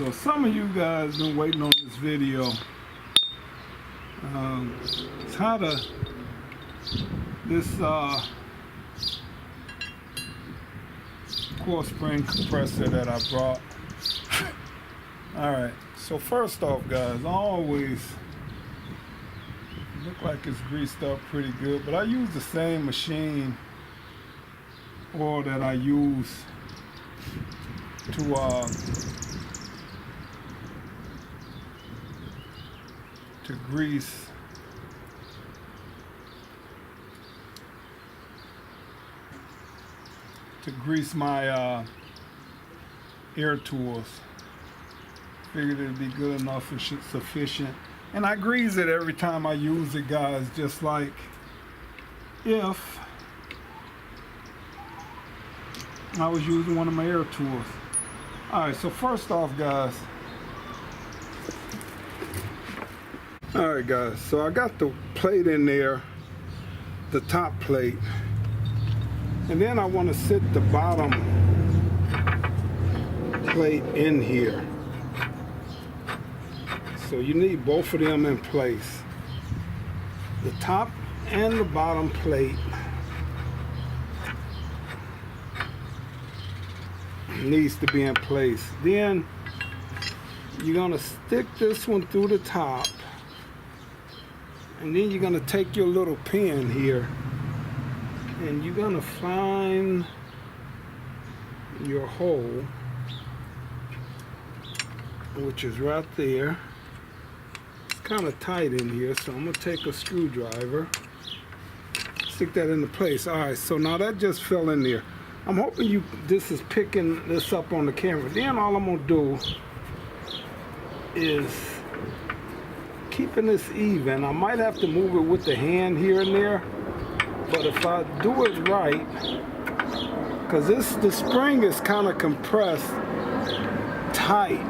So some of you guys been waiting on this video. It's how to this coil spring compressor that I brought. Alright, so first off guys, I always look like it's greased up pretty good, but I use the same machine oil that I use to grease my air tools. Figured it'd be good enough and sufficient, and I grease it every time I use it, guys, just like if I was using one of my air tools. Alright, so first off guys, alright guys, so I got the plate in there, the top plate, and then I want to sit the bottom plate in here. So you need both of them in place. The top and the bottom plate needs to be in place. Then you're going to stick this one through the top, and then you're going to take your little pin here and you're going to find your hole, which is right there. It's kind of tight in here, so I'm going to take a screwdriver, stick that into place. Alright, so now that just fell in there. I'm hoping this is picking this up on the camera. Then all I'm going to do is keeping this even. I might have to move it with the hand here and there, but if I do it right, because the spring is kind of compressed tight,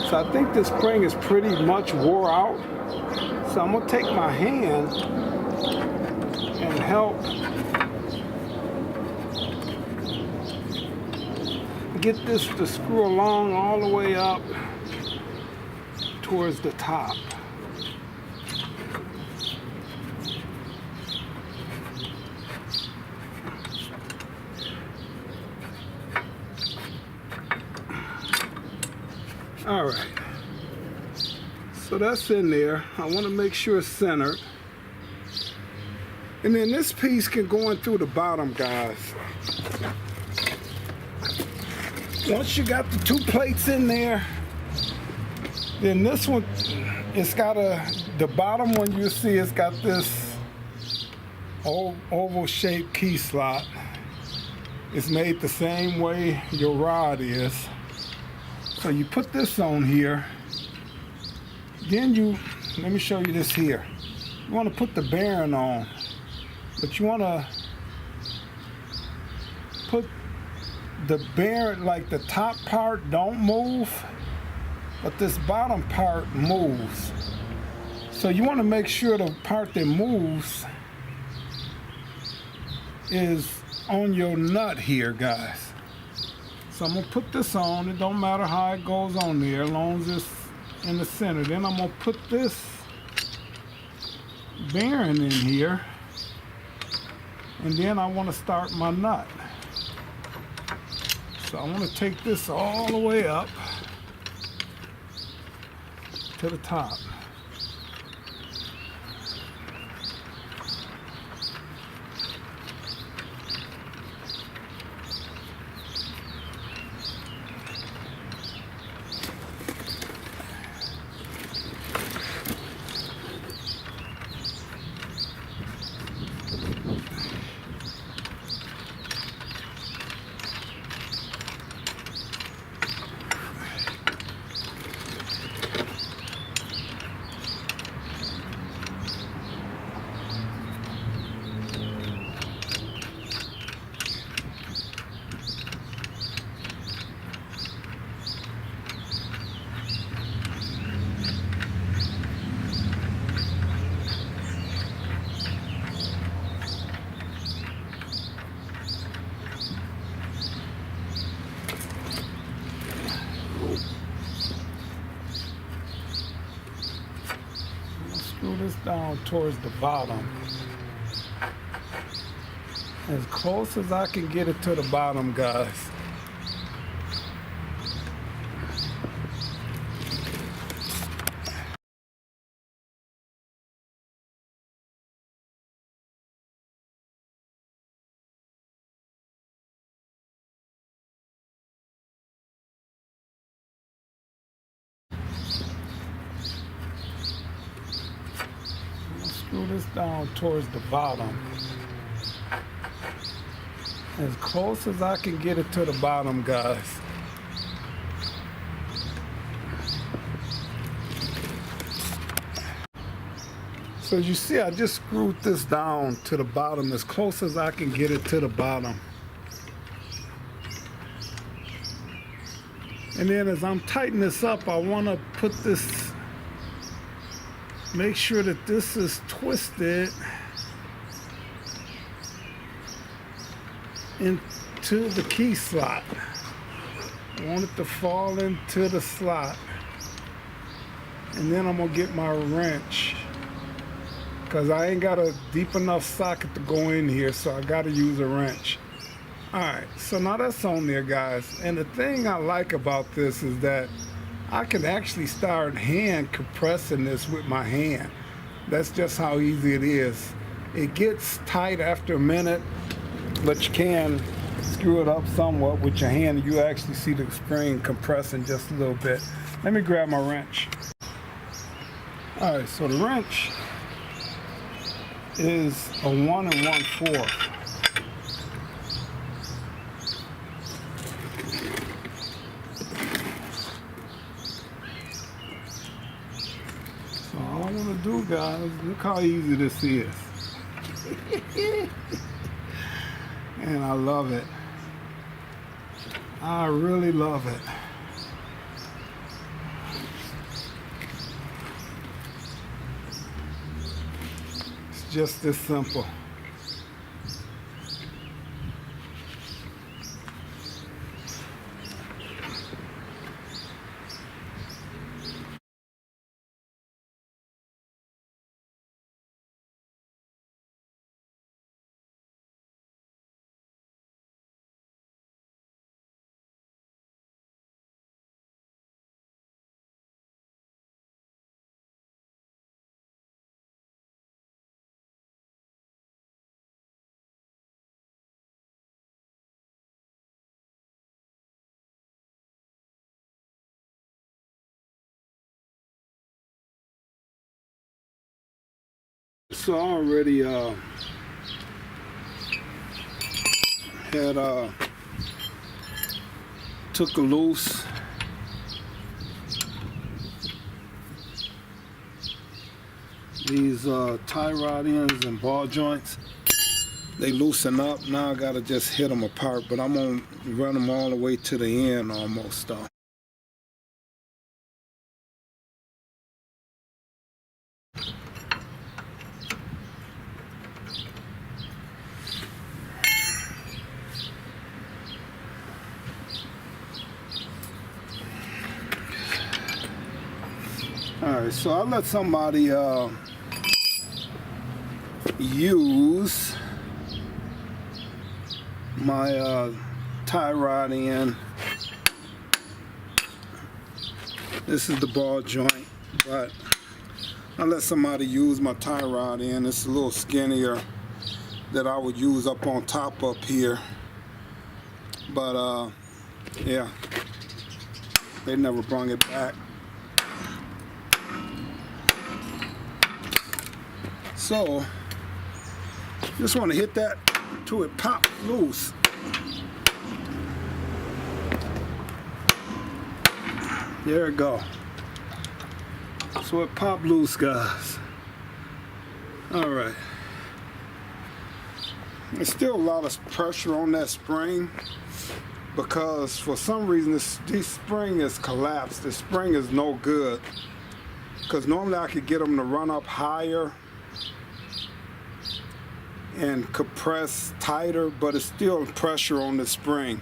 so I think the spring is pretty much wore out. So I'm going to take my hand and help get this to screw along all the way up towards the top. All right, so that's in there. I want to make sure it's centered. And then this piece can go in through the bottom, guys. Once you got the two plates in there, then this one, it's got the bottom one you see, it's got this oval shaped key slot. It's made the same way your rod is. So you put this on here, then let me show you this here. You want to put the bearing on, but you want to put the bearing, like the top part don't move, but this bottom part moves. So you want to make sure the part that moves is on your nut here, guys. So I'm going to put this on. It don't matter how it goes on there, as long as it's in the center. Then I'm going to put this bearing in here, and then I want to start my nut. So I want to take this all the way up to the top. screw this down towards the bottom. As close as I can get it to the bottom, guys. Screw this down towards the bottom. As close as I can get it to the bottom, guys. So you see, I just screwed this down to the bottom as close as I can get it to the bottom. And then as I'm tightening this up, I want to put this, make sure that this is twisted into the key slot. I want it to fall into the slot. And then I'm gonna get my wrench, because I ain't got a deep enough socket to go in here, so I gotta use a wrench. Alright, so now that's on there, guys. And the thing I like about this is that I can actually start hand compressing this with my hand. That's just how easy it is. It gets tight after a minute, but you can screw it up somewhat with your hand. You actually see the spring compressing just a little bit. Let me grab my wrench. Alright, so the wrench is a 1 1/4. So all I want to do, guys, look how easy this is. And I love it. I really love it. It's just this simple. So I already had took a loose these tie rod ends and ball joints. They loosen up. Now I gotta just hit them apart, but I'm gonna run them all the way to the end almost. Alright, so I'll let somebody use my tie rod end. This is the ball joint, but I'll let somebody use my tie rod end. It's a little skinnier that I would use up on top up here. But yeah, they never brung it back. So, just want to hit that till it pops loose. There it go. So it popped loose, guys. Alright. There's still a lot of pressure on that spring, because for some reason this spring is collapsed. The spring is no good, because normally I could get them to run up higher and compress tighter, but it's still pressure on the spring.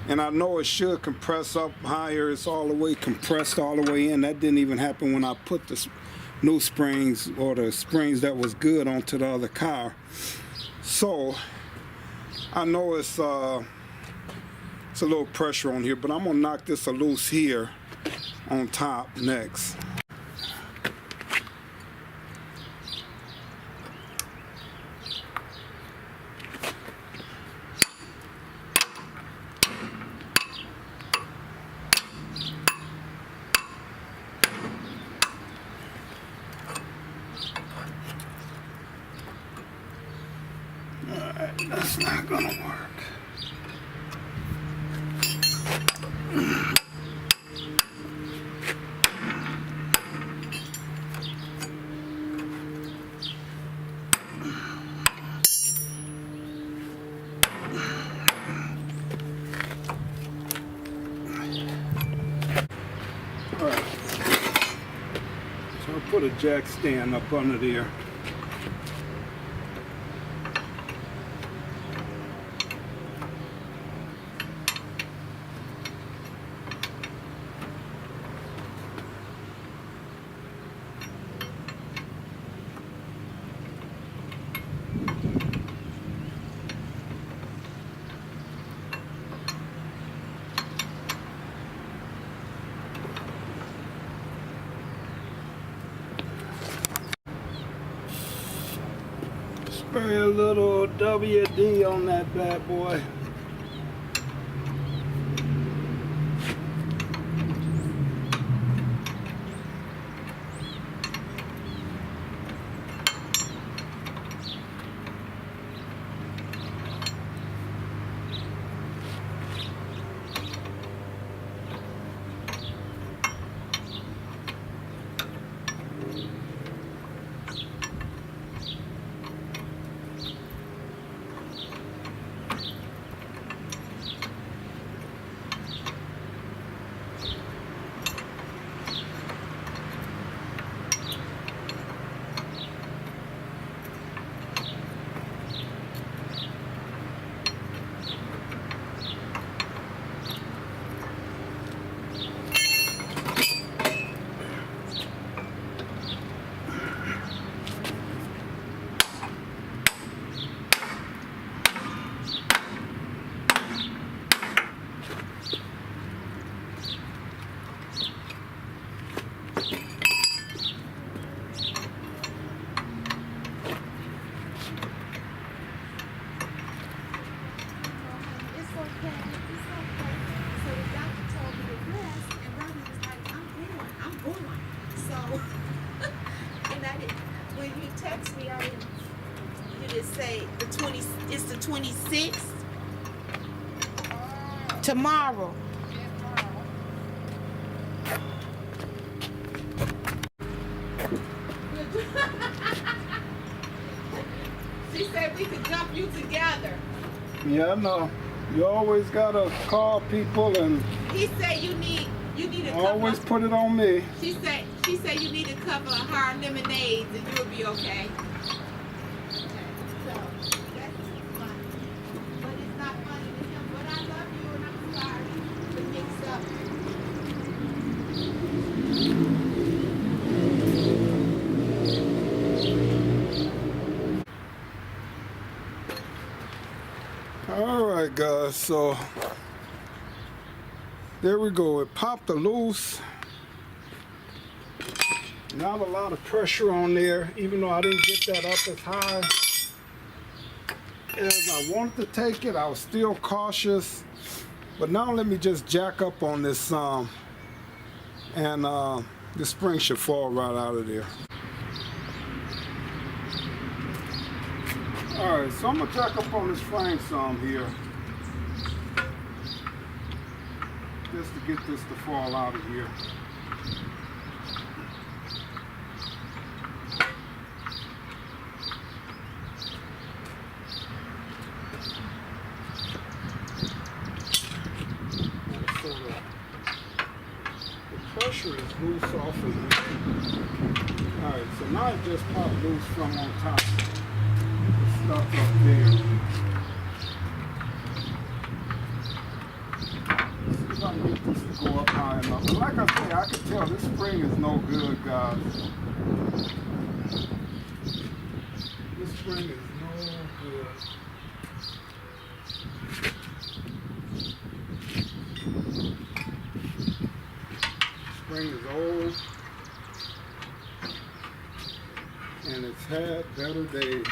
And I know it should compress up higher. It's all the way compressed all the way in. That didn't even happen when I put the new springs or the springs that was good onto the other car. So I know it's a little pressure on here, but I'm gonna knock this loose here on top next. Alright, that's not gonna work. Alright, so I'll put a jack stand up under there. Spray a little WD on that bad boy. When he texted me, you just say it's the 26th tomorrow. She said we could jump you together. Yeah, I know. You always gotta call people, and he said you need a couple. Always put it on me. She said you need a couple of hard lemonades and you'll be okay. So that's funny. But it's not funny to him. But I love you and I'm sorry to mix up. Alright guys, so there we go. It popped loose. Not a lot of pressure on there, even though I didn't get that up as high as I wanted to take it. I was still cautious. But now let me just jack up on this some, and the spring should fall right out of there. Alright, so I'm going to jack up on this frame some here, just to get this to fall out of here. So the pressure is loose off of here. Alright, so now it just popped loose from on top. Stuff up there. get this to go up high enough. But like I say, I can tell this spring is no good, guys. This spring is no good. Spring is old, and it's had better days.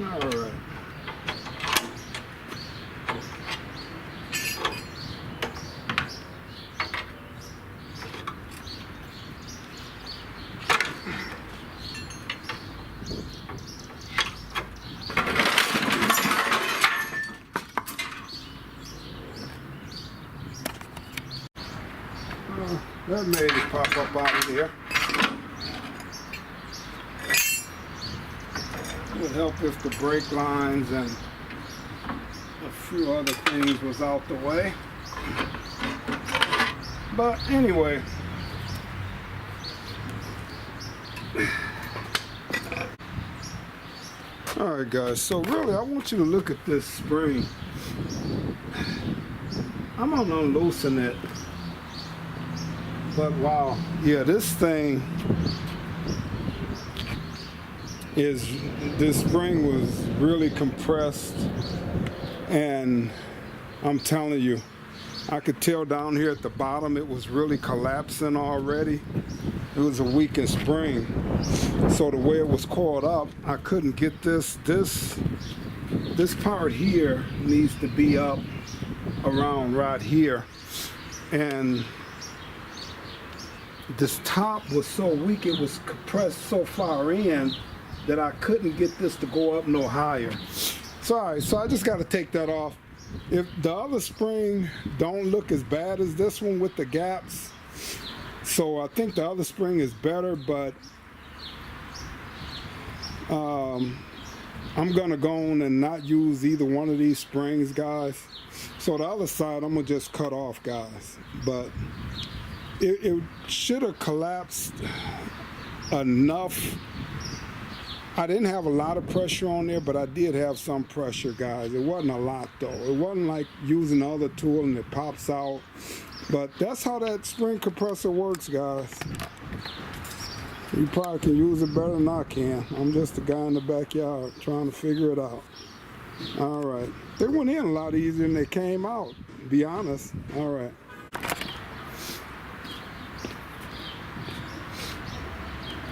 All right. That made it pop up out of there. It would help if the brake lines and a few other things was out the way. But anyway, all right guys, so really I want you to look at this spring. I'm gonna unloosen it, but wow, yeah, this spring was really compressed, and I'm telling you, I could tell down here at the bottom it was really collapsing already. It was a weakened spring, so the way it was coiled up, I couldn't get this part here needs to be up around right here, and this top was so weak, it was compressed so far in that I couldn't get this to go up no higher. So, all right, so I just got to take that off. If the other spring don't look as bad as this one with the gaps, so I think the other spring is better, but I'm gonna go on and not use either one of these springs, guys. So the other side I'm gonna just cut off, guys. But it should have collapsed enough. I didn't have a lot of pressure on there, but I did have some pressure, guys. It wasn't a lot, though. It wasn't like using the other tool and it pops out. But that's how that spring compressor works, guys. You probably can use it better than I can. I'm just a guy in the backyard trying to figure it out. All right. They went in a lot easier than they came out, to be honest. All right.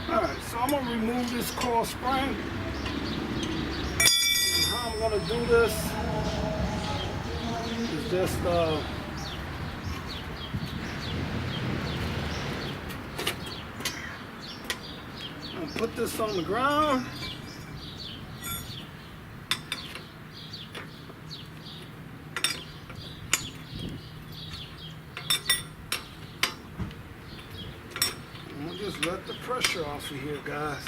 Alright, so I'm going to remove this coil spring. And how I'm going to do this is just I'm going to put this on the ground. Just let the pressure off of here, guys.